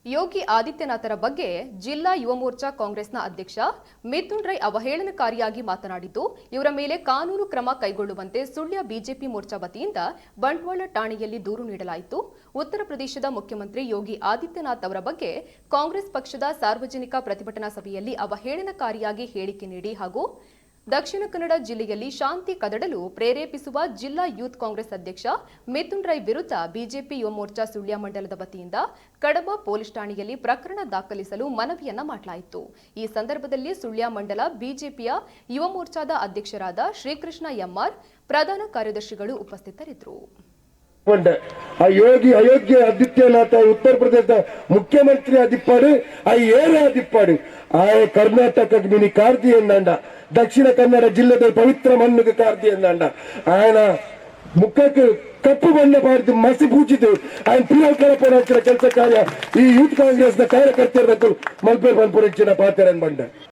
ಯೋಗಿ ಆದಿತ್ಯನಾಥರ ಬಗ್ಗೆ ಜಿಲ್ಲಾ ಯುವ ಮೋರ್ಚಾ ಕಾಂಗ್ರೆಸ್ನ ಅಧ್ಯಕ್ಷ ಮಿಥುನ್ ರೈ ಅವಹೇಳನಕಾರಿಯಾಗಿ ಮಾತನಾಡಿದ್ದು, ಇವರ ಮೇಲೆ ಕಾನೂನು ಕ್ರಮ ಕೈಗೊಳ್ಳುವಂತೆ ಸುಳ್ಯ ಬಿಜೆಪಿ ಮೋರ್ಚಾ ವತಿಯಿಂದ ಬಂಟ್ವಾಳ ಠಾಣೆಯಲ್ಲಿ ದೂರು ನೀಡಲಾಯಿತು. ಉತ್ತರ ಪ್ರದೇಶದ ಮುಖ್ಯಮಂತ್ರಿ ಯೋಗಿ ಆದಿತ್ಯನಾಥ್ ಅವರ ಬಗ್ಗೆ ಕಾಂಗ್ರೆಸ್ ಪಕ್ಷದ ಸಾರ್ವಜನಿಕ ಪ್ರತಿಭಟನಾ ಸಭೆಯಲ್ಲಿ ಅವಹೇಳನಕಾರಿಯಾಗಿ ಹೇಳಿಕೆ ನೀಡಿ ಹಾಗೂ ದಕ್ಷಿಣ ಕನ್ನಡ ಜಿಲ್ಲೆಯಲ್ಲಿ ಶಾಂತಿ ಕದಡಲು ಪ್ರೇರೇಪಿಸುವ ಜಿಲ್ಲಾ ಯೂತ್ ಕಾಂಗ್ರೆಸ್ ಅಧ್ಯಕ್ಷ ಮಿಥುನ್ ರೈ ವಿರುದ್ಧ ಬಿಜೆಪಿ ಯುವ ಮೋರ್ಚಾ ಸುಳ್ಯ ಮಂಡಲದ ವತಿಯಿಂದ ಕಡಬ ಪೊಲೀಸ್ ಠಾಣೆಯಲ್ಲಿ ಪ್ರಕರಣ ದಾಖಲಿಸಲು ಮನವಿಯನ್ನ ಮಾಡಲಾಯಿತು. ಈ ಸಂದರ್ಭದಲ್ಲಿ ಸುಳ್ಯ ಮಂಡಲ ಬಿಜೆಪಿಯ ಯುವ ಮೋರ್ಚಾದ ಅಧ್ಯಕ್ಷರಾದ ಶ್ರೀಕೃಷ್ಣ ಎಂಆರ್, ಪ್ರಧಾನ ಕಾರ್ಯದರ್ಶಿಗಳು ಉಪಸ್ಥಿತರಿದ್ದರು. ಯೋಗಿ ಅಯೋಗ್ಯ ಆದಿತ್ಯನಾಥ ಉತ್ತರ ಪ್ರದೇಶದ ಮುಖ್ಯಮಂತ್ರಿ ಆದಿಪ್ಪಾಡು ಏನೇ ಆದಿಪ್ಪಾಡು ಕರ್ನಾಟಕ ಮಿನಿ ಕಾರ್ತಿ ಎಂದಂಡ ದಕ್ಷಿಣ ಕನ್ನಡ ಜಿಲ್ಲೆದ ಪವಿತ್ರ ಮಣ್ಣುಗೆ ಕಾರ್ತಿ ಎಂದಂಡ ఆయన ಮುಖಕ್ಕೆ ಕಪ್ಪು ಬಣ್ಣ ಬಾರಿದು ಮಸಿ ಪೂಜಿತು ఆయన పిల్లల కలపన ಕೆಲಸ ಕಾರ್ಯ ಈ ಯೂತ್ ಕಾಂಗ್ರೆಸ್ ನ ಕಾರ್ಯಕರ್ತರದ್ದು ಮಲ್ಪೆ ಬಂದ್ಪುರ ಪಾತ್ರ ಬಂಡ